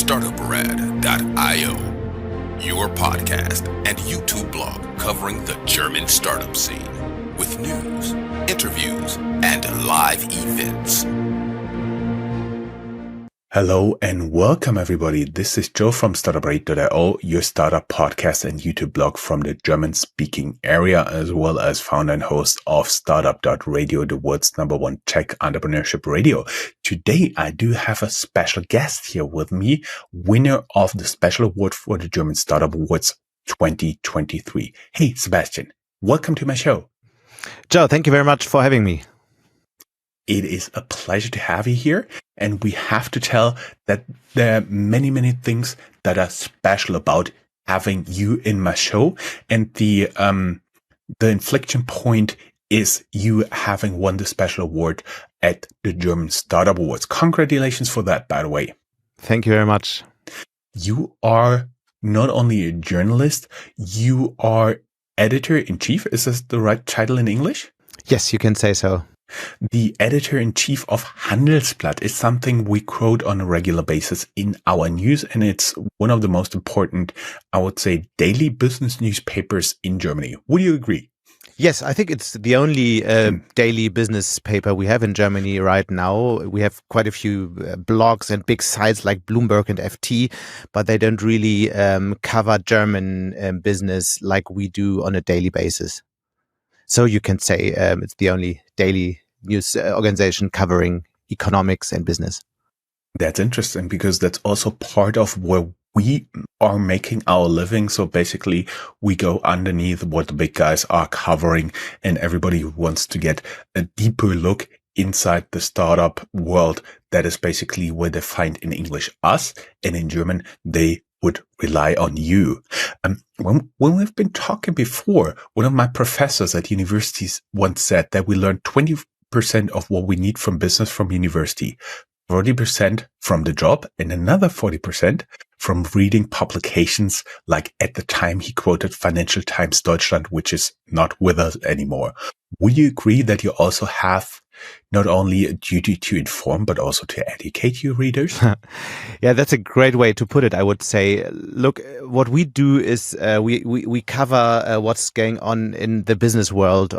Startuprad.io, your podcast and YouTube blog covering the German startup scene with news, interviews, and live events. Hello and welcome everybody. This is Joe from Startuprad.io, your startup podcast and YouTube blog from the German-speaking area, as well as founder and host of Startup.radio, the world's #1 tech entrepreneurship radio. Today, I do have a special guest here with me, winner of the special award for the German Startup Awards 2023. Hey, Sebastian, welcome to my show. Joe, thank you very much for having me. It is a pleasure to have you here. And we have to tell that there are many, many things that are special about having you in my show. And the inflection point is you having won the special award at the German Startup Awards. Congratulations for that, by the way. Thank you very much. You are not only a journalist, you are editor-in-chief. Is this the right title in English? Yes, you can say so. The editor-in-chief of Handelsblatt is something we quote on a regular basis in our news, and it's one of the most important, I would say, daily business newspapers in Germany. Would you agree? Yes, I think it's the only daily business paper we have in Germany right now. We have quite a few blogs and big sites like Bloomberg and FT, but they don't really cover German business like we do on a daily basis. So you can say it's the only daily news organization covering economics and business. That's interesting because that's also part of where we are making our living. So basically we go underneath what the big guys are covering, and everybody who wants to get a deeper look inside the startup world, that is basically where they find in English us, and in German they would rely on you. When we've been talking before, one of my professors at universities once said that we learn 20% of what we need from business from university, 40% from the job, and another 40% from reading publications like, at the time he quoted, Financial Times Deutschland, which is not with us anymore. Would you agree that you also have not only a duty to inform, but also to educate your readers? Yeah, that's a great way to put it, I would say. Look, what we do is we cover what's going on in the business world,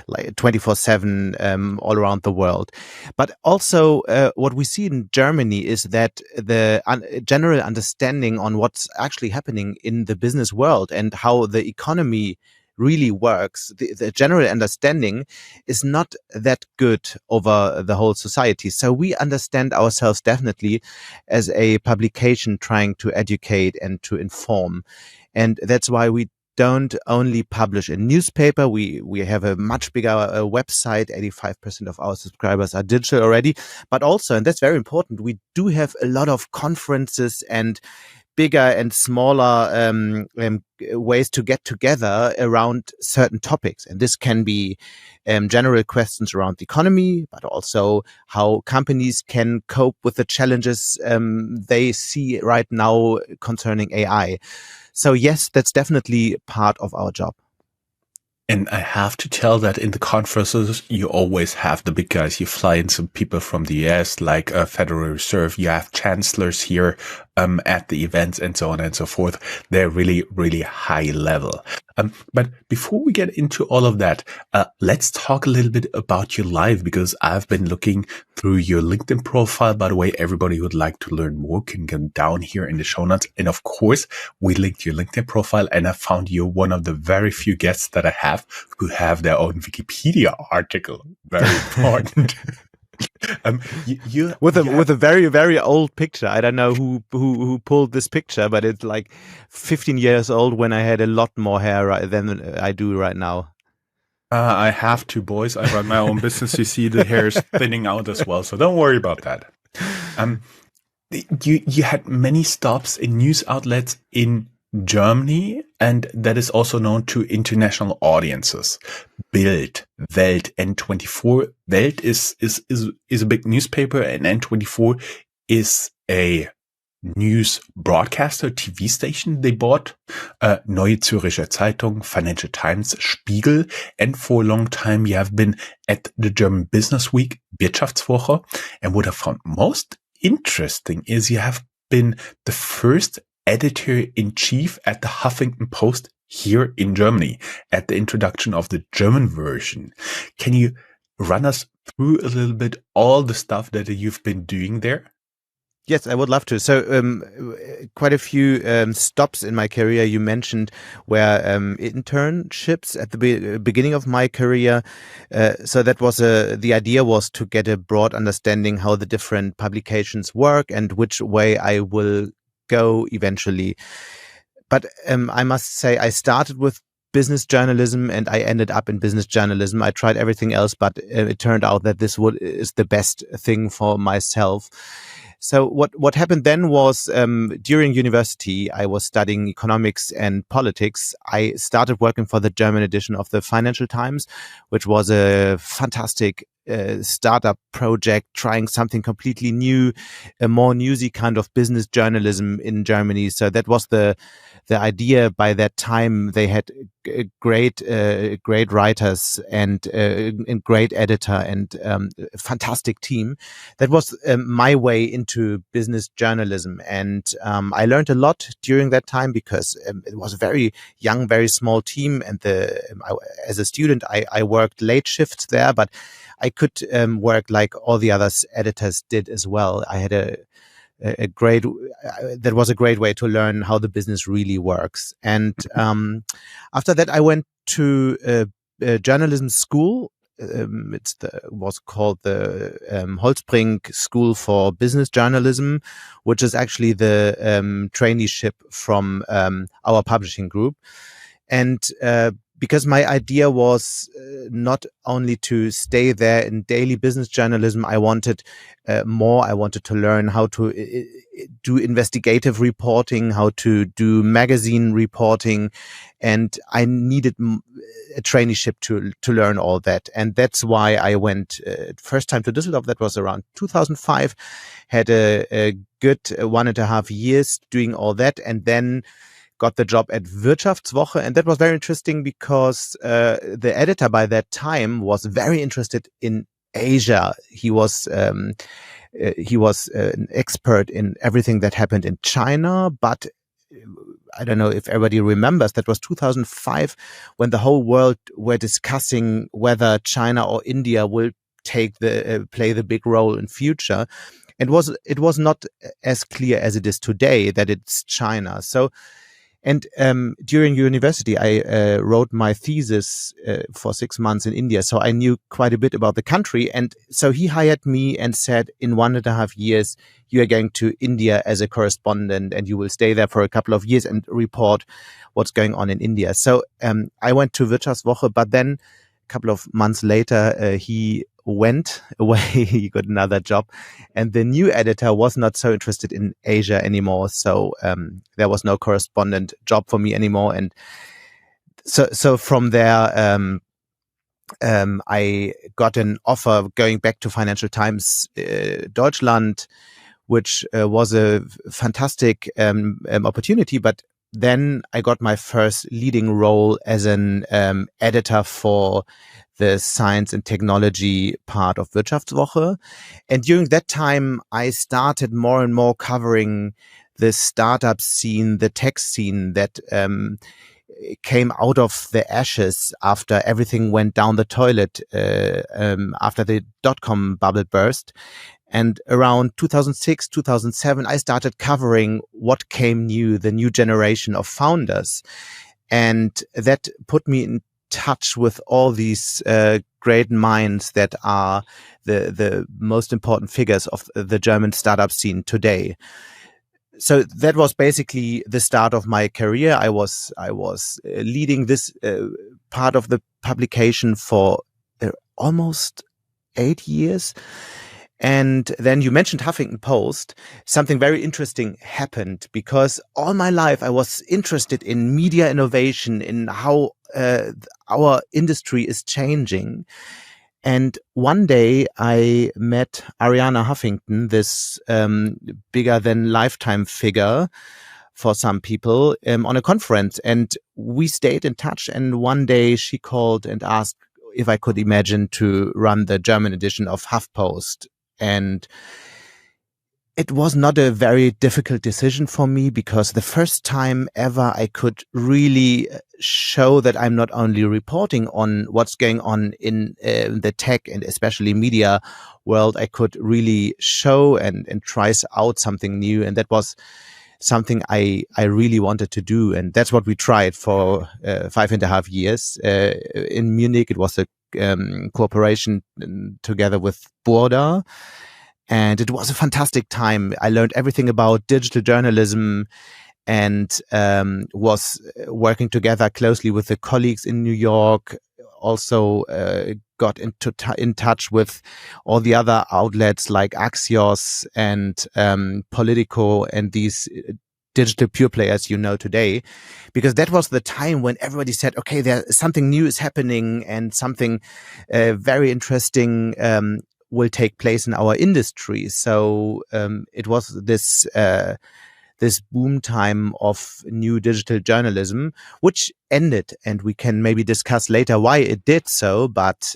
like 24/7 all around the world. But also what we see in Germany is that the general understanding on what's actually happening in the business world and how the economy really works, the general understanding is not that good over the whole society. So we understand ourselves definitely as a publication trying to educate and to inform. And that's why we don't only publish a newspaper. We have a much bigger website. 85% of our subscribers are digital already. But also, and that's very important, we do have a lot of conferences and bigger and smaller ways to get together around certain topics. And this can be general questions around the economy, but also how companies can cope with the challenges they see right now concerning AI. So yes, that's definitely part of our job. And I have to tell that in the conferences, you always have the big guys. You fly in some people from the US, like Federal Reserve. You have chancellors here at the events and so on and so forth. They're really, really high level. But before we get into all of that, let's talk a little bit about your life, because I've been looking through your LinkedIn profile. By the way, everybody who would like to learn more can go down here in the show notes. And of course, we linked your LinkedIn profile, and I found you one of the very few guests that I have who have their own Wikipedia article. Very important. With a very, very old picture. I don't know who pulled this picture, but it's like 15 years old when I had a lot more hair than I do right now. I have two boys. I run my own business. You see the hair is thinning out as well, so don't worry about that. You had many stops in news outlets in Germany, and that is also known to international audiences. Bild, Welt, N24. Welt is a big newspaper, and N24 is a news broadcaster, TV station they bought. Neue Zürcher Zeitung, Financial Times, Spiegel, and for a long time you have been at the German Business Week, Wirtschaftswoche. And what I found most interesting is you have been the first editor-in-chief at the Huffington Post here in Germany at the introduction of the German version. Can you run us through a little bit all the stuff that you've been doing there? Yes, I would love to. So, quite a few stops in my career you mentioned were internships at the beginning of my career. So that was the idea was to get a broad understanding how the different publications work and which way I will go eventually. But I must say, I started with business journalism and I ended up in business journalism. I tried everything else, but it turned out that this is the best thing for myself. So what happened then was during university, I was studying economics and politics. I started working for the German edition of the Financial Times, which was a fantastic startup project, trying something completely new, a more newsy kind of business journalism in Germany. So that was the idea. By that time, they had great writers and great editor and fantastic team. That was my way into business journalism, and I learned a lot during that time because it was a very young, very small team. And as a student, I worked late shifts there, but I could work like all the other editors did as well. I had a great, that was a great way to learn how the business really works. And after that, I went to a journalism school. Was called the Holzbrink School for Business Journalism, which is actually the traineeship from our publishing group. And because my idea was not only to stay there in daily business journalism, I wanted more. I wanted to learn how to do investigative reporting, how to do magazine reporting, and I needed a traineeship to learn all that. And that's why I went first time to Düsseldorf. That was around 2005. Had a good 1.5 years doing all that, and then got the job at Wirtschaftswoche. And that was very interesting because the editor by that time was very interested in Asia. He was an expert in everything that happened in China, but I don't know if everybody remembers, that was 2005 when the whole world were discussing whether China or India will play the big role in future. It was not as clear as it is today that it's China. So, and during university, I wrote my thesis for 6 months in India. So I knew quite a bit about the country. And so he hired me and said, in 1.5 years, you are going to India as a correspondent and you will stay there for a couple of years and report what's going on in India. So I went to Wirtschaftswoche, but then a couple of months later, he went away. He got another job, and the new editor was not so interested in Asia anymore. So there was no correspondent job for me anymore. And so from there, I got an offer going back to Financial Times Deutschland, which was a fantastic opportunity. But then I got my first leading role as an editor for the science and technology part of Wirtschaftswoche. And during that time, I started more and more covering the startup scene, the tech scene that came out of the ashes after everything went down the toilet, after the dot-com bubble burst. And around 2006, 2007, I started covering what came new, the new generation of founders. And that put me in touch with all these great minds that are the most important figures of the German startup scene today. So that was basically the start of my career. I was leading this part of the publication for almost 8 years. And then you mentioned Huffington Post. Something very interesting happened because all my life I was interested in media innovation, in how our industry is changing. And one day I met Ariana Huffington, this bigger than lifetime figure for some people, on a conference. And we stayed in touch. And one day she called and asked if I could imagine to run the German edition of HuffPost. And It was not a very difficult decision for me, because the first time ever I could really show that I'm not only reporting on what's going on in the tech and especially media world, I could really show and try out something new. And that was something I really wanted to do. And that's what we tried for 5.5 years. In Munich, it was a cooperation together with Burda. And it was a fantastic time. I learned everything about digital journalism and was working together closely with the colleagues in New York. Also got in touch with all the other outlets like Axios and Politico and these digital pure players you know today, because that was the time when everybody said, okay, there's something new is happening and something very interesting will take place in our industry. So it was this boom time of new digital journalism, which ended, and we can maybe discuss later why it did so. But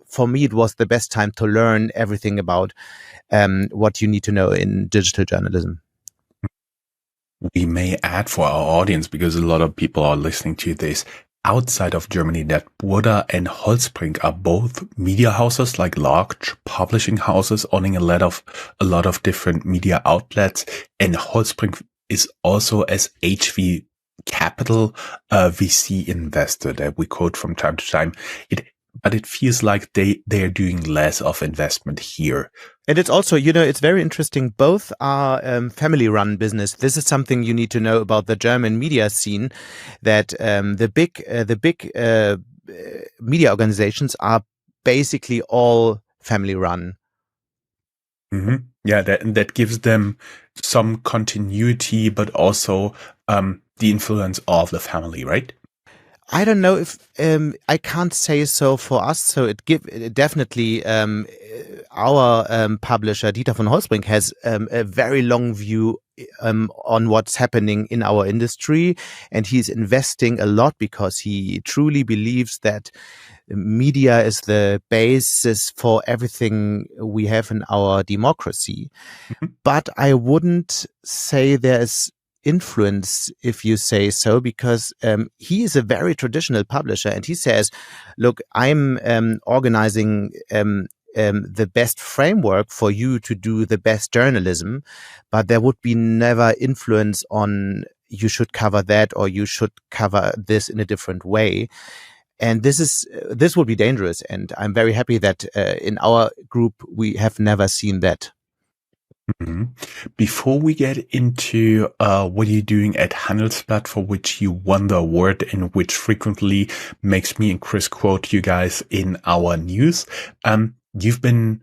for me, it was the best time to learn everything about what you need to know in digital journalism. We may add for our audience, because a lot of people are listening to this outside of Germany, that Burda and Holzbrink are both media houses, like large publishing houses owning a lot of different media outlets. And Holzbrink is also as HV Capital, VC investor that we quote from time to time. But it feels like they are doing less of investment here. And it's also, it's very interesting. Both are family-run business. This is something you need to know about the German media scene, that the big media organizations are basically all family-run. Mm-hmm. Yeah, that gives them some continuity, but also the influence of the family, right? I don't know if I can't say so for us. So it definitely our publisher Dieter von Holzbrink has a very long view on what's happening in our industry, and he's investing a lot because he truly believes that media is the basis for everything we have in our democracy. Mm-hmm. But I wouldn't say there's influence, if you say so, because he is a very traditional publisher, and he says, look, I'm organizing the best framework for you to do the best journalism, but there would be never influence on you should cover that or you should cover this in a different way. And this would be dangerous, and I'm very happy that in our group we have never seen that. Mm-hmm. Before we get into what you're doing at Handelsblatt, for which you won the award and which frequently makes me and Chris quote you guys in our news, you've been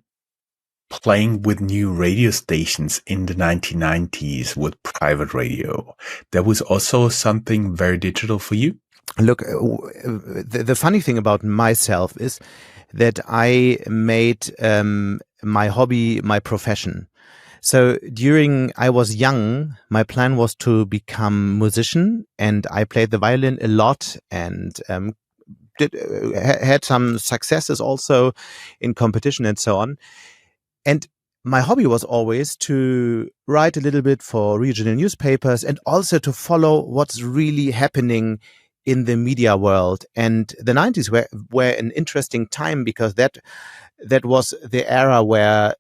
playing with new radio stations in the 1990s with private radio. That was also something very digital for you? Look, the funny thing about myself is that I made my hobby my profession. So during I was young, my plan was to become musician, and I played the violin a lot and had some successes also in competition and so on. And my hobby was always to write a little bit for regional newspapers and also to follow what's really happening in the media world. And the 90s were an interesting time, because that was the era where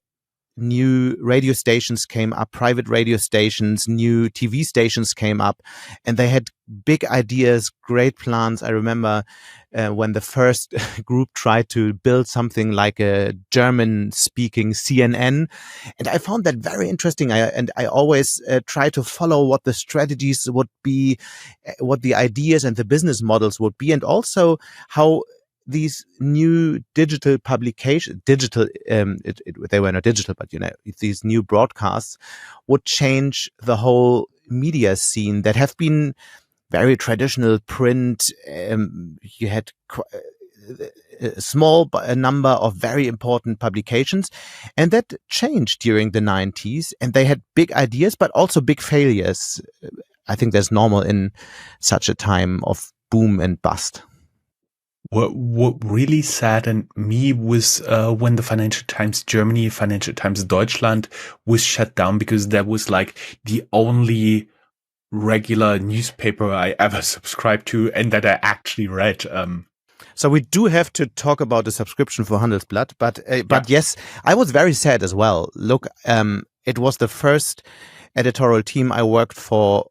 new radio stations came up, private radio stations, new TV stations came up, and they had big ideas, great plans. I remember when the first group tried to build something like a German-speaking CNN, and I found that very interesting. I always try to follow what the strategies would be, what the ideas and the business models would be, and also how these new digital publications, they were not digital, but these new broadcasts would change the whole media scene that have been very traditional print. You had a small number of very important publications, and that changed during the 90s, and they had big ideas, but also big failures. I think that's normal in such a time of boom and bust. What really saddened me was when the Financial Times Germany, Financial Times Deutschland was shut down, because that was like the only regular newspaper I ever subscribed to and that I actually read. So we do have to talk about the subscription for Handelsblatt, but Yeah. yes, I was very sad as well. Look, it was the first editorial team I worked for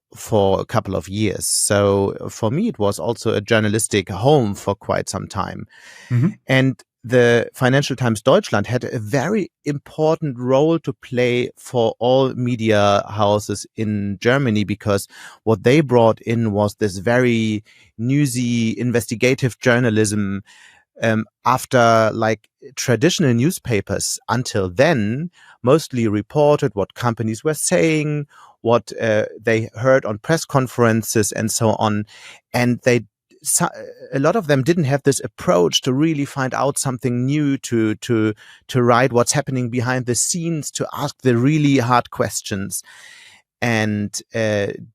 a couple of years. So for me, it was also a journalistic home for quite some time. Mhm. And the Financial Times Deutschland had a very important role to play for all media houses in Germany, because what they brought in was this very newsy investigative journalism. After like traditional newspapers until then mostly reported what companies were saying, what they heard on press conferences and so on. And a lot of them didn't have this approach to really find out something new, to write what's happening behind the scenes, to ask the really hard questions. And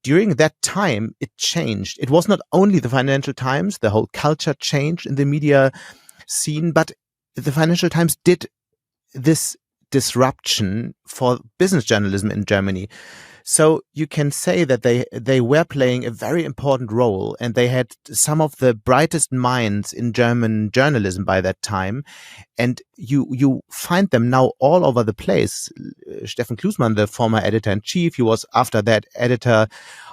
during that time, it changed. It was not only the Financial Times, the whole culture changed in the media scene, but the Financial Times did this disruption for business journalism in Germany. So you can say that they were playing a very important role, and they had some of the brightest minds in German journalism by that time. And you find them now all over the place. Steffen Klusmann, the former editor-in-chief, he was after that editor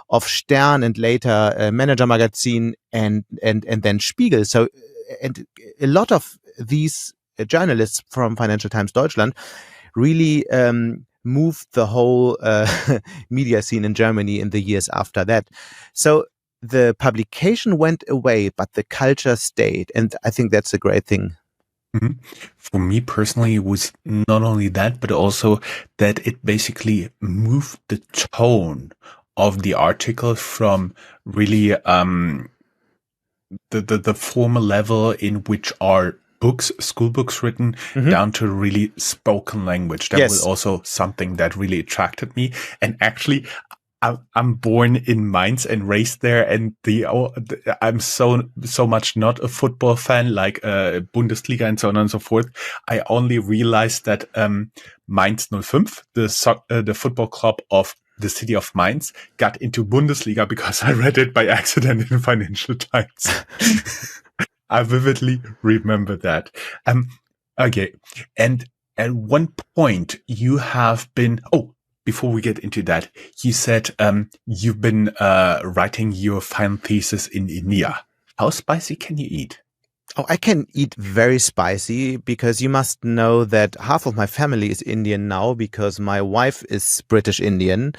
of Stern and later Manager Magazin and then Spiegel. So, and a lot of these journalists from Financial Times Deutschland really moved the whole media scene in Germany in the years after that. So the publication went away, but the culture stayed. And I think that's a great thing. Mhm. For me personally, it was not only that, but also that it basically moved the tone of the article from really the formal level in which are books, school books written, down to really spoken language. That was also something that really attracted me. And actually, I'm born in Mainz and raised there, and I'm so much not a football fan like Bundesliga and so on and so forth. I only realized that Mainz 05, the football club of the city of Mainz, got into Bundesliga because I read it by accident in Financial Times. I vividly remember that. Okay, and at one point you have been. Oh, before we get into that, you said you've been writing your final thesis in India. How spicy can you eat? Oh, I can eat very spicy, because you must know that half of my family is Indian now, because my wife is British Indian.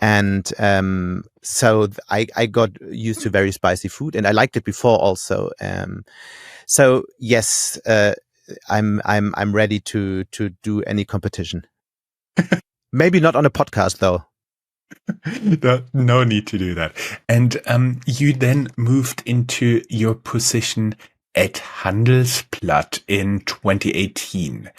And so I got used to very spicy food, and I liked it before also. So yes, I'm ready to do any competition. Maybe not on a podcast though. No need to do that. And you then moved into your position at Handelsblatt in 2018.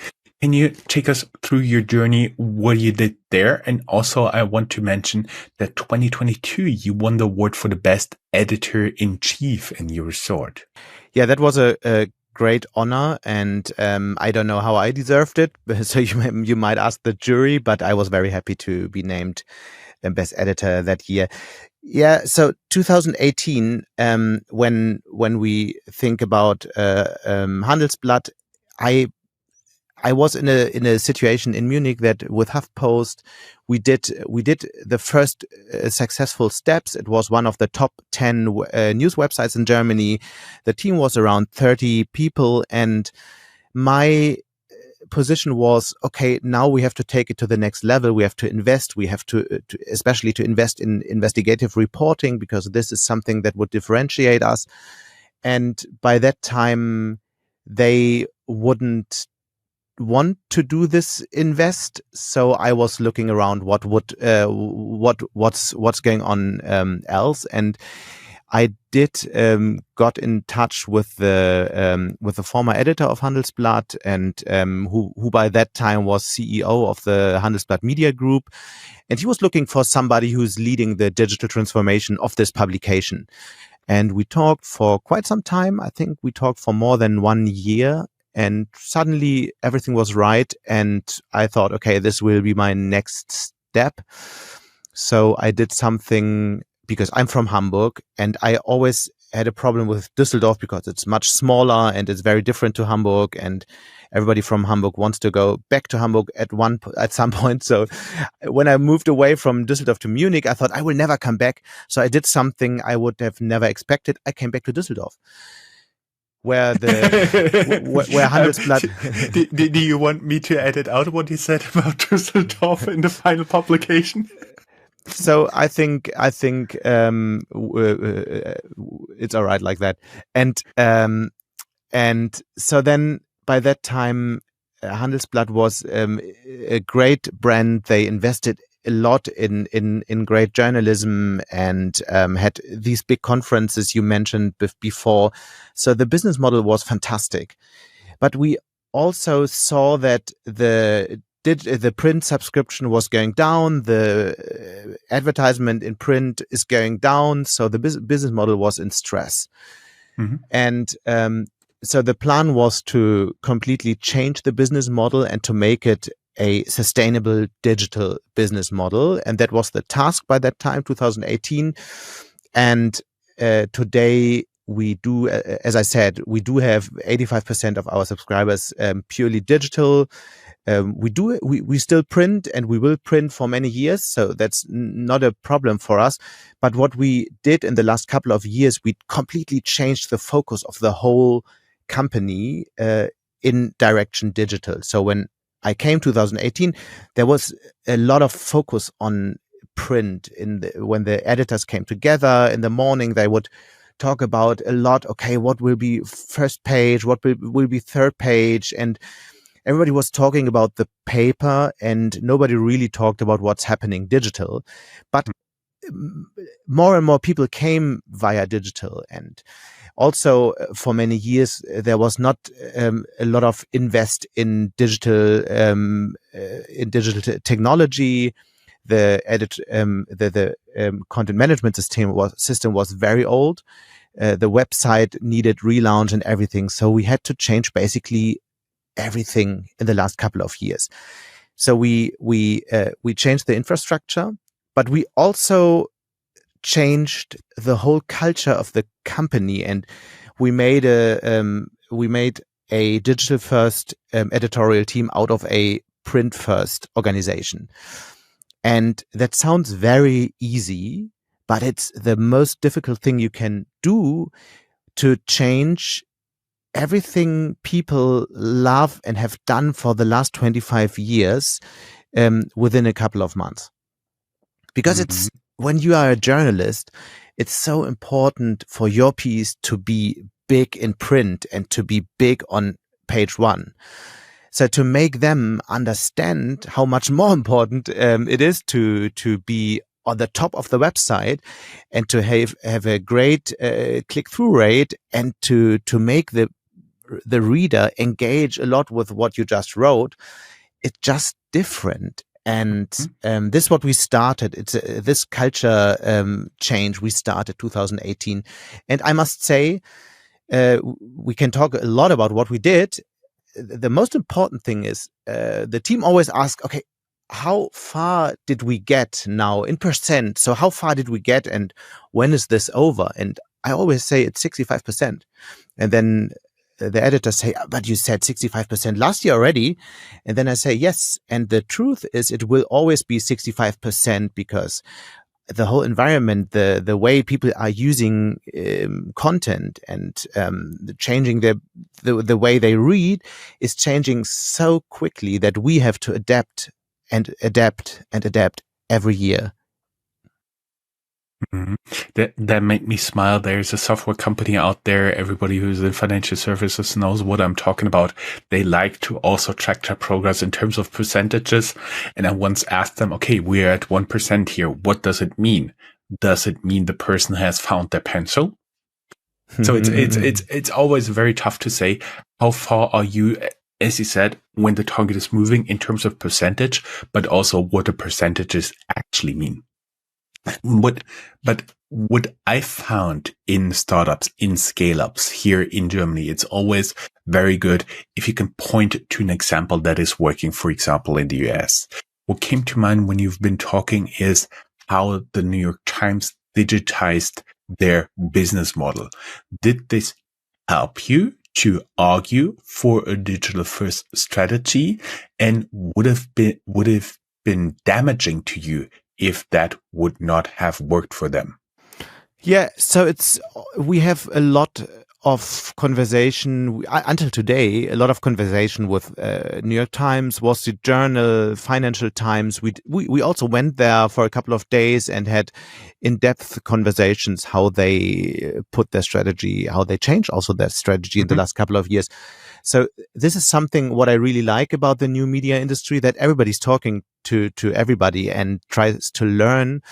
Can you take us through your journey, what you did there? And also, I want to mention that 2022, you won the award for the best editor-in-chief in your resort. Yeah, that was a great honor, and I don't know how I deserved it. So you might ask the jury, but I was very happy to be named best editor that year. Yeah, so 2018, when we think about Handelsblatt, I was in a situation in Munich that with HuffPost we did the first successful steps. It was one of the top 10 news websites in Germany. The team was around 30 people, and my position was, okay, now we have to take it to the next level. We have to invest. We have to especially to invest in investigative reporting, because this is something that would differentiate us. And by that time, they wouldn't want to do this invest. So I was looking around what's going on else, and I did got in touch with the former editor of Handelsblatt, and who by that time was CEO of the Handelsblatt Media Group, and he was looking for somebody who's leading the digital transformation of this publication. And we talked for quite some time. I think we talked for more than 1 year, and suddenly everything was right. And I thought, okay, this will be my next step. So I did something, because I'm from Hamburg and I always had a problem with Düsseldorf because it's much smaller and it's very different to Hamburg, and everybody from Hamburg wants to go back to Hamburg at some point. So when I moved away from Düsseldorf to Munich, I thought I will never come back. So I did something I would have never expected. I came back to Düsseldorf, where where Handelsblatt. Do you want me to edit out what you said about Düsseldorf in the final publication? So I think it's all right like that, and so then by that time, Handelsblatt was a great brand. They invested a lot in great journalism and had these big conferences you mentioned before. So the business model was fantastic, but we also saw that the print subscription was going down, the advertisement in print is going down, so the business model was in stress. Mm-hmm. And so the plan was to completely change the business model and to make it a sustainable digital business model. And that was the task by that time, 2018. And today we do, as I said, we do have 85% of our subscribers purely digital. We still print, and we will print for many years, so that's not a problem for us. But what we did in the last couple of years, we completely changed the focus of the whole company in direction digital. So when I came 2018, there was a lot of focus on print. When the editors came together in the morning, they would talk about a lot. Okay, what will be first page? What will be third page? And everybody was talking about the paper, and nobody really talked about what's happening digital. But more and more people came via digital, and also for many years there was not a lot of invest in digital technology. The content management system was very old. The website needed relaunch and everything, so we had to change basically everything in the last couple of years. So we changed the infrastructure, but we also changed the whole culture of the company, and we made a digital first editorial team out of a print first organization. And that sounds very easy, but it's the most difficult thing you can do to change everything people love and have done for the last 25 years within a couple of months. Because it's, when you are a journalist, it's so important for your piece to be big in print and to be big on page one. So to make them understand how much more important it is to be on the top of the website and to have a great click-through rate, and to make the reader engage a lot with what you just wrote, it's just different. And this is what we started. It's this culture change we started 2018. And I must say, we can talk a lot about what we did. The most important thing is the team always asks, okay, how far did we get now in percent? So how far did we get, and when is this over? And I always say it's 65%. And then the editors say, but you said 65% last year already. And then I say, yes. And the truth is it will always be 65%, because the whole environment, the way people are using content and changing the way they read is changing so quickly that we have to adapt every year. Mm-hmm. That made me smile. There's a software company out there. Everybody who's in financial services knows what I'm talking about. They like to also track their progress in terms of percentages. And I once asked them, okay, we're at 1% here. What does it mean? Does it mean the person has found their pencil? So it's always very tough to say how far are you, as you said, when the target is moving in terms of percentage, but also what the percentages actually mean. But what I found in startups, in scale-ups here in Germany, it's always very good if you can point to an example that is working, for example, in the US. What came to mind when you've been talking is how the New York Times digitized their business model. Did this help you to argue for a digital first strategy, and would have been damaging to you if that would not have worked for them? Yeah, so we have a lot of conversation until today, a lot of conversation with New York Times, Wall Street Journal, Financial Times. We also went there for a couple of days and had in-depth conversations how they put their strategy, how they changed also their strategy in the last couple of years. So this is something what I really like about the new media industry, that everybody's talking to everybody and tries to learn.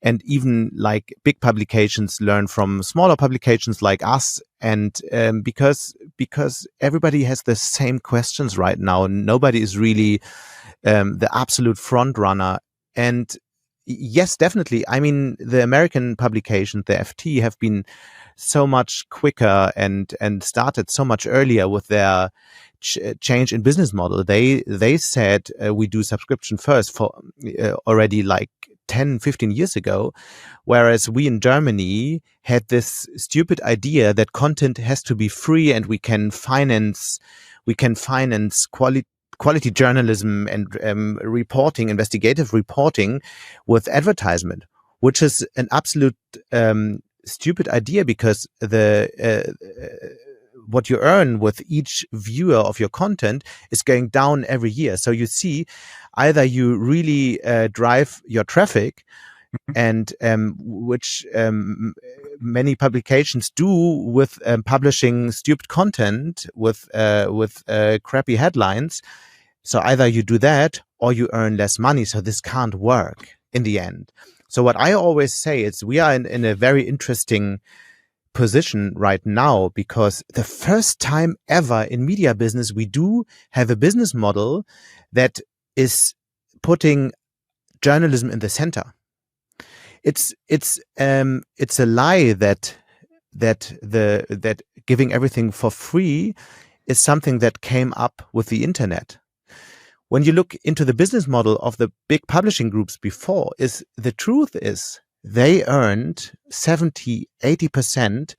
And even like big publications learn from smaller publications like us. And because everybody has the same questions right now, nobody is really the absolute front runner. And yes, definitely. I mean, the American publications, the FT, have been so much quicker and started so much earlier with their change in business model. They said we do subscription first for already like 10, 15 years ago, whereas we in Germany had this stupid idea that content has to be free and we can finance quality journalism and reporting, investigative reporting with advertisement, which is an absolute stupid idea, because what you earn with each viewer of your content is going down every year. So you see, either you really drive your traffic, and which many publications do with publishing stupid content with crappy headlines. So either you do that or you earn less money. So this can't work in the end. So what I always say is we are in a very interesting position right now, because the first time ever in media business, we do have a business model that is putting journalism in the center. It's a lie that giving everything for free is something that came up with the internet. When you look into the business model of the big publishing groups before, the truth is they earned 70-80%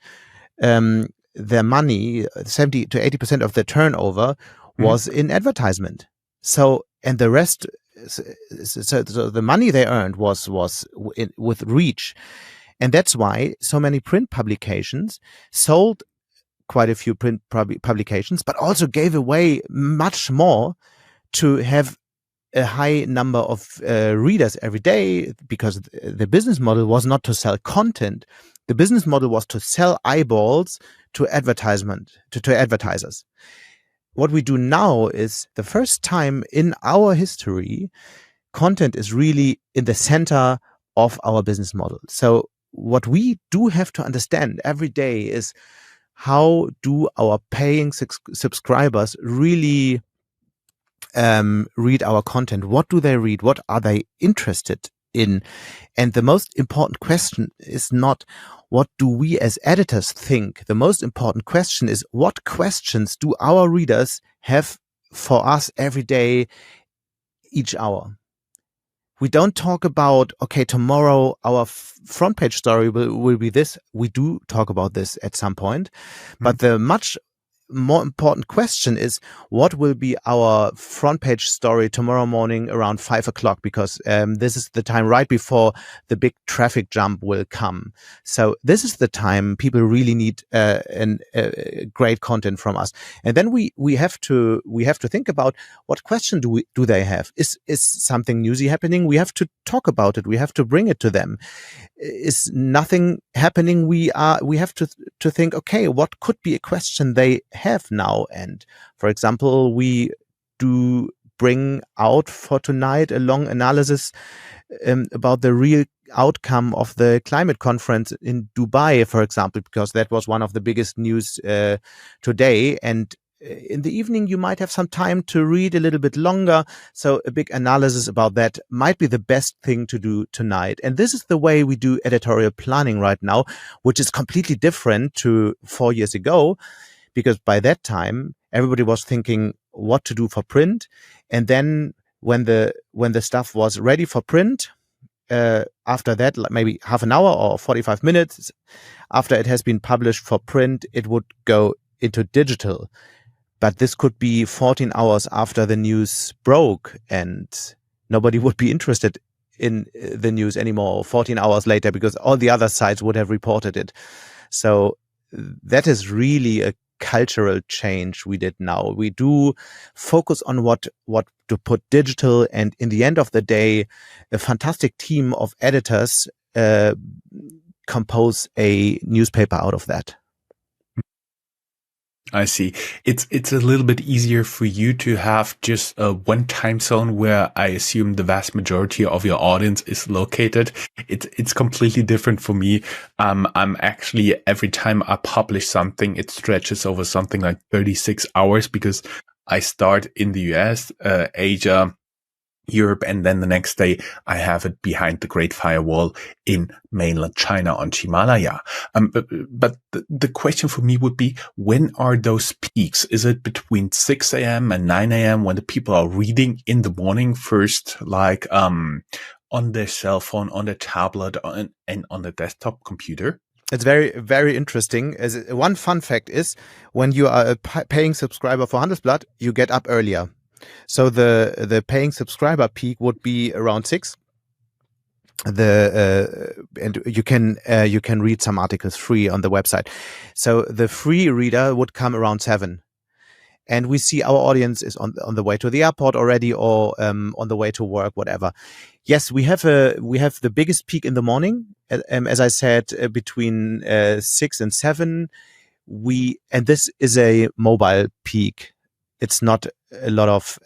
their money, 70 to 80% of their turnover was in advertisement. So, and the rest, so the money they earned was with reach. And that's why so many print publications sold quite a few print publications, but also gave away much more to have a high number of readers every day, because the business model was not to sell content. The business model was to sell eyeballs to advertisers. What we do now is the first time in our history, content is really in the center of our business model. So what we do have to understand every day is, how do our paying subscribers really read our content? What do they read? What are they interested in? And the most important question is not, what do we as editors think? The most important question is, what questions do our readers have for us every day, each hour? We don't talk about, okay, tomorrow our front page story will be this. We do talk about this at some point, but the much more important question is, what will be our front page story tomorrow morning around 5 o'clock? Because this is the time right before the big traffic jump will come. So this is the time people really need great content from us. And then we have to think about, what question do they have? Is something newsy happening? We have to talk about it. We have to bring it to them. Is nothing happening? We have to think, okay, what could be a question they have now? And for example, we do bring out for tonight a long analysis about the real outcome of the climate conference in Dubai, for example, because that was one of the biggest news today. And in the evening, you might have some time to read a little bit longer. So a big analysis about that might be the best thing to do tonight. And this is the way we do editorial planning right now, which is completely different to 4 years ago, because by that time, everybody was thinking what to do for print. And then when the stuff was ready for print, after that, like maybe half an hour or 45 minutes after it has been published for print, it would go into digital. But this could be 14 hours after the news broke, and nobody would be interested in the news anymore 14 hours later, because all the other sites would have reported it. So that is really a cultural change we did now. We do focus on what to put digital, and in the end of the day, a fantastic team of editors compose a newspaper out of that. I see. It's a little bit easier for you to have just one time zone where I assume the vast majority of your audience is located. It's completely different for me. I'm actually, every time I publish something, it stretches over something like 36 hours, because I start in the US, Asia, Europe, and then the next day I have it behind the Great Firewall in mainland China on Himalaya. But the question for me would be, when are those peaks? Is it between 6 a.m. and 9 a.m. when the people are reading in the morning first, like on their cell phone, on their tablet, and on the desktop computer? It's very, very interesting. One fun fact is, when you are a paying subscriber for Handelsblatt, you get up earlier. So the paying subscriber peak would be around 6. And you can read some articles free on the website. So the free reader would come around 7. And we see our audience is on the way to the airport already, or on the way to work, whatever. Yes, we have the biggest peak in the morning, as I said, between 6 and 7. And this is a mobile peak. It's not a lot of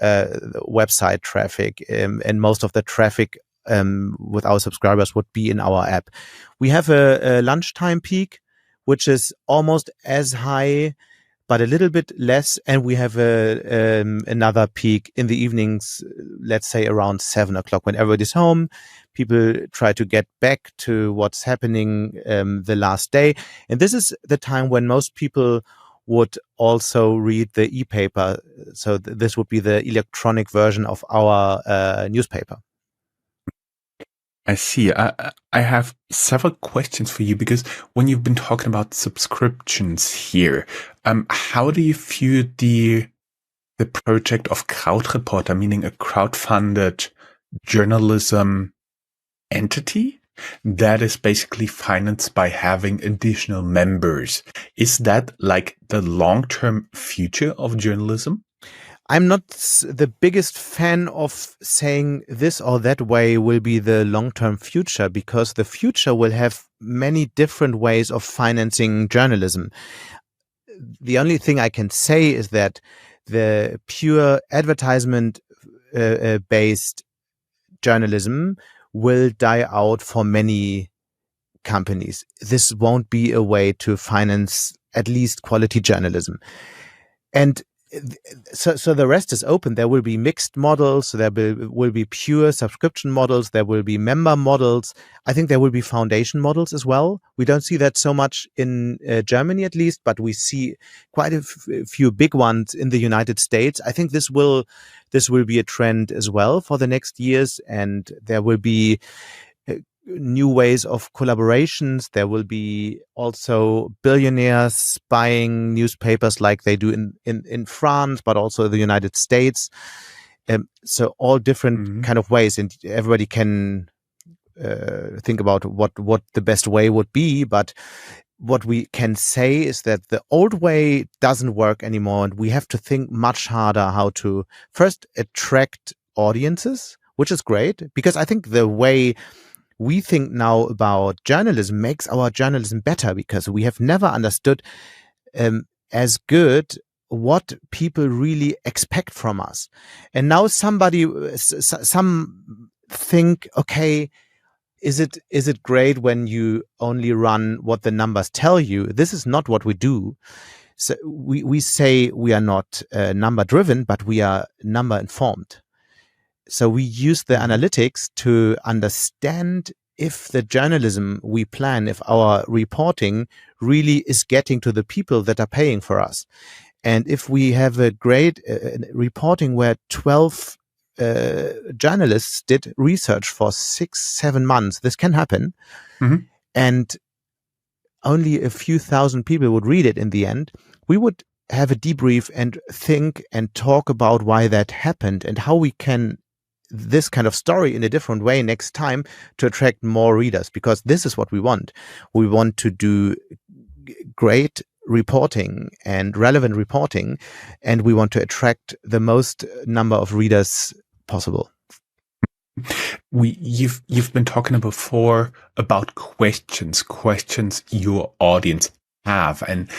website traffic, and most of the traffic with our subscribers would be in our app. We have a lunchtime peak, which is almost as high, but a little bit less. And we have another peak in the evenings, let's say around 7 o'clock, when everybody's home. People try to get back to what's happening the last day. And this is the time when most people would also read the e-paper. So this would be the electronic version of our newspaper. I see. I have several questions for you, because when you've been talking about subscriptions here, how do you view the project of Krautreporter, meaning a crowdfunded journalism entity that is basically financed by having additional members? Is that like the long-term future of journalism? I'm not the biggest fan of saying this or that way will be the long-term future, because the future will have many different ways of financing journalism. The only thing I can say is that the pure advertisement based journalism will die out for many companies. This won't be a way to finance at least quality journalism. And so the rest is open. There will be mixed models. There will be pure subscription models. There will be member models. I think there will be foundation models as well. We don't see that so much in Germany, at least, but we see quite a few big ones in the United States. I think this will be a trend as well for the next years, and there will be new ways of collaborations. There will be also billionaires buying newspapers like they do in France, but also the United States. So all different kind of ways, and everybody can think about what the best way would be. But what we can say is that the old way doesn't work anymore, and we have to think much harder how to first attract audiences, which is great, because I think the way we think now about journalism makes our journalism better, because we have never understood as good what people really expect from us. And now some think, okay, is it great when you only run what the numbers tell you? This is not what we do. So we say we are not number driven, but we are number informed. So we use the analytics to understand if the journalism we plan, if our reporting really is getting to the people that are paying for us. And if we have a great reporting where 12 journalists did research for 6-7 months, this can happen. Mm-hmm. And only a few thousand people would read it in the end. We would have a debrief and think and talk about why that happened and how we can this kind of story in a different way next time to attract more readers, because this is what we want. We want to do great reporting and relevant reporting, and we want to attract the most number of readers possible. You've been talking before about questions your audience have, and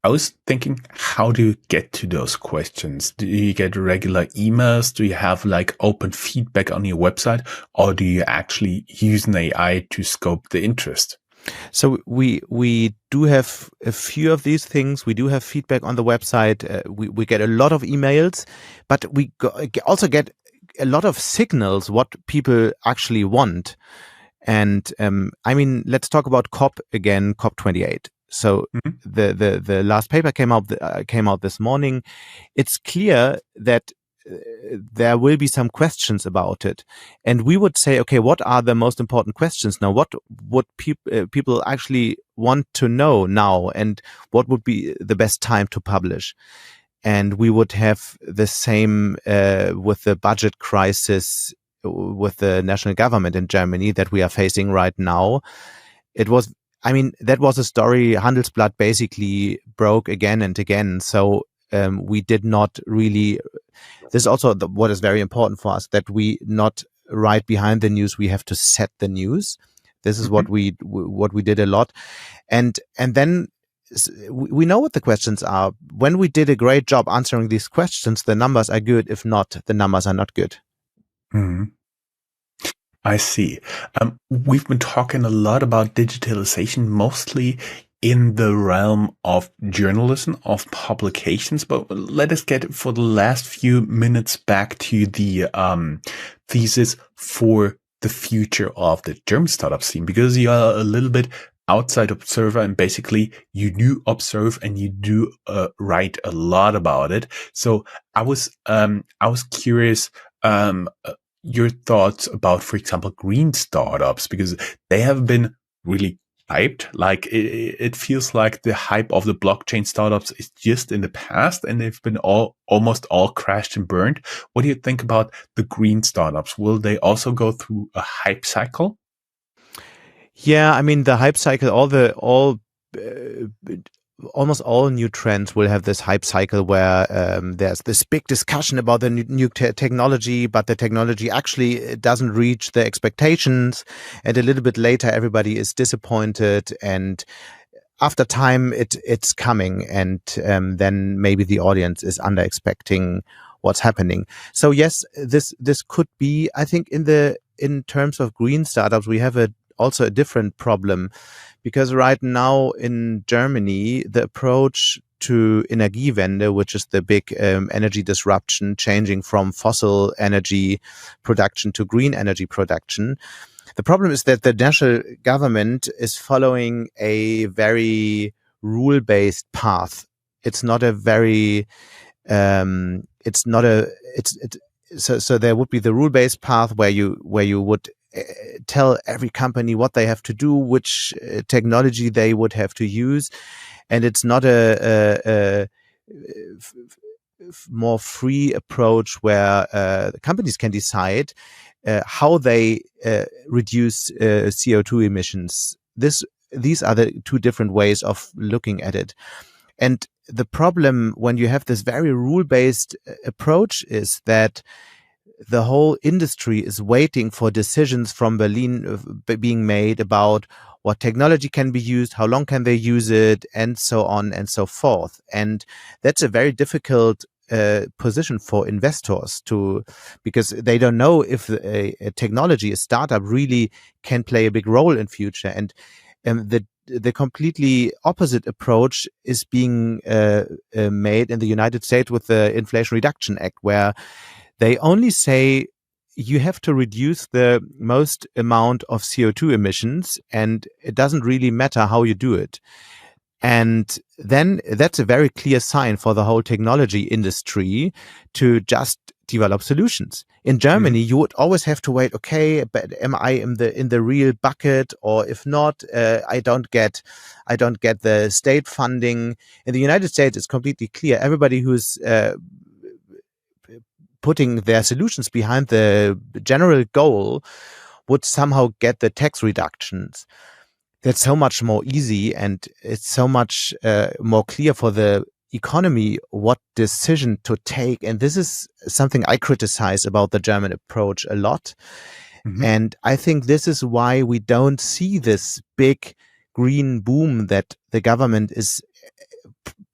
I was thinking, how do you get to those questions? Do you get regular emails? Do you have like open feedback on your website, or do you actually use an AI to scope the interest? So we do have a few of these things. We do have feedback on the website. We get a lot of emails, but we also get a lot of signals what people actually want. And I mean, let's talk about COP again, COP28. So the last paper came out this morning. It's clear that there will be some questions about it, and we would say, okay, what are the most important questions now? What would people actually want to know now, and what would be the best time to publish? And we would have the same with the budget crisis with the national government in Germany that we are facing right now. That was a story Handelsblatt basically broke again and again. So we did not really. This is also what is very important for us, that we not write behind the news. We have to set the news. This is what we did a lot, and then we know what the questions are. When we did a great job answering these questions, the numbers are good. If not, the numbers are not good. Mm-hmm. I see. We've been talking a lot about digitalization, mostly in the realm of journalism, of publications, but let us get for the last few minutes back to the thesis for the future of the German startup scene, because you are a little bit outside observer, and basically you do observe and you do write a lot about it. So I was curious your thoughts about, for example, green startups, because they have been really hyped. Like it feels like the hype of the blockchain startups is just in the past, and they've been almost all crashed and burned. What do you think about the green startups? Will they also go through a hype cycle? Yeah, I mean, the hype cycle, almost all new trends will have this hype cycle where there's this big discussion about the new technology, but the technology actually doesn't reach the expectations. And a little bit later, everybody is disappointed. And after time, it's coming. And then maybe the audience is under expecting what's happening. So yes, this could be, I think in terms of green startups, we have also a different problem. Because right now in Germany, the approach to Energiewende, which is the big energy disruption, changing from fossil energy production to green energy production, the problem is that the national government is following a very rule-based path. It's not a very, so there would be the rule-based path where you would tell every company what they have to do, which technology they would have to use, and it's not a more free approach where the companies can decide how they reduce CO2 emissions. These are the two different ways of looking at it. And the problem when you have this very rule-based approach is that the whole industry is waiting for decisions from Berlin being made about what technology can be used, how long can they use it, and so on and so forth. And that's a very difficult position for investors because they don't know if a technology, a startup really can play a big role in future. And the the completely opposite approach is being made in the United States with the Inflation Reduction Act, where they only say you have to reduce the most amount of CO2 emissions, and it doesn't really matter how you do it. And then that's a very clear sign for the whole technology industry to just develop solutions. In Germany, you would always have to wait. Okay, but am I in the real bucket, or if not, I don't get the state funding. In the United States, it's completely clear. Everybody who's putting their solutions behind the general goal would somehow get the tax reductions. That's so much more easy, and it's so much more clear for the economy what decision to take. And this is something I criticize about the German approach a lot. And I think this is why we don't see this big green boom that the government is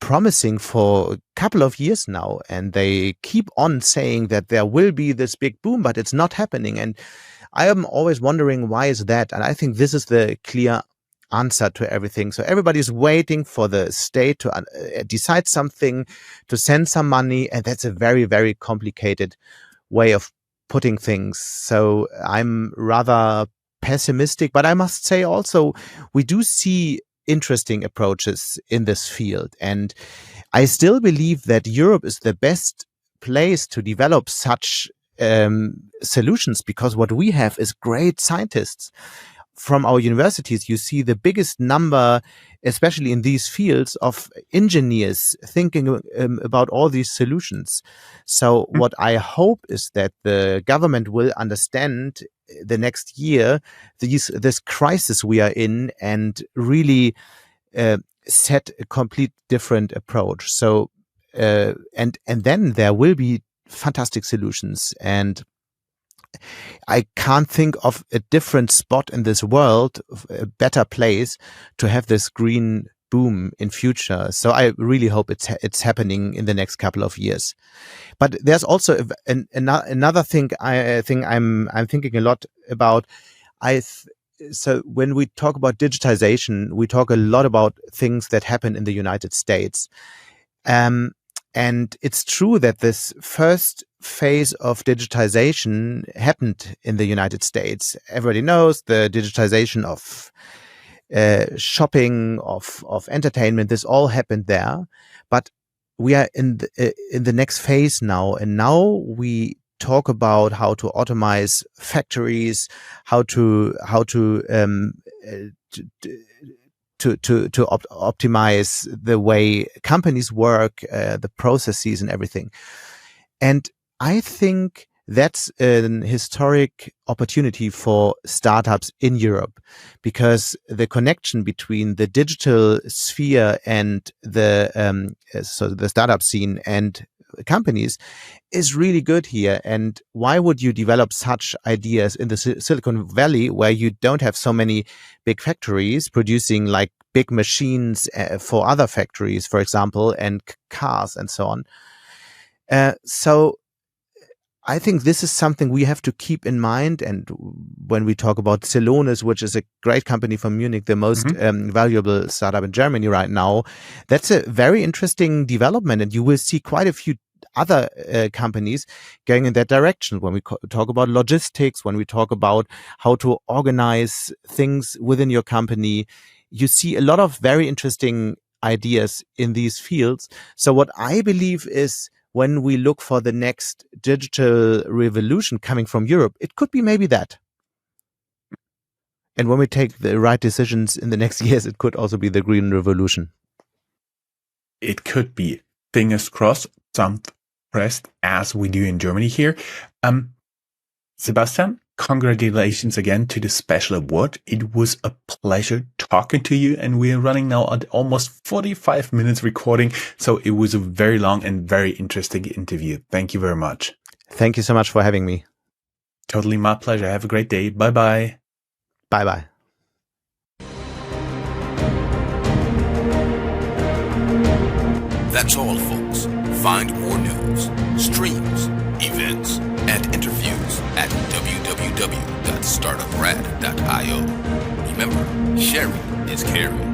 promising for a couple of years now. And they keep on saying that there will be this big boom, but it's not happening. And I am always wondering, why is that? And I think this is the clear answer to everything. So everybody's waiting for the state to decide something, to send some money. And that's a very, very complicated way of putting things. So I'm rather pessimistic, but I must say also, we do see interesting approaches in this field. And I still believe that Europe is the best place to develop such solutions, because what we have is great scientists. From our universities, you see the biggest number, especially in these fields, of engineers thinking about all these solutions. So what I hope is that the government will understand the next year this crisis we are in, and really set a complete different approach. So and then there will be fantastic solutions. And I can't think of a different spot in this world, a better place to have this green boom in future. So I really hope it's happening in the next couple of years. But there's also another thing I'm thinking a lot about. So when we talk about digitization, we talk a lot about things that happen in the United States. And it's true that this first phase of digitization happened in the United States. Everybody knows the digitization of shopping, of entertainment. This all happened there. But we are in the next phase now, and now we talk about how to automate factories, how to optimize the way companies work, the processes and everything. And I think that's an historic opportunity for startups in Europe, because the connection between the digital sphere and the startup scene and companies is really good here. And why would you develop such ideas in the Silicon Valley, where you don't have so many big factories producing like big machines for other factories, for example, and cars and so on? So I think this is something we have to keep in mind. And when we talk about Celonis, which is a great company from Munich, the most valuable startup in Germany right now, that's a very interesting development. And you will see quite a few other companies going in that direction. When we talk about logistics, when we talk about how to organize things within your company, you see a lot of very interesting ideas in these fields. So what I believe is, when we look for the next digital revolution coming from Europe, it could be maybe that. And when we take the right decisions in the next years, it could also be the green revolution. It could be. Fingers crossed, thumb pressed, as we do in Germany here. Sebastian, congratulations again to the special award. It was a pleasure talking to you, and we are running now at almost 45 minutes recording. So it was a very long and very interesting interview. Thank you very much. Thank you so much for having me. Totally my pleasure. Have a great day. Bye-bye. Bye-bye. That's all, folks. Find more news, streams, events, and interviews at www.startuprad.io. Remember, sharing is caring.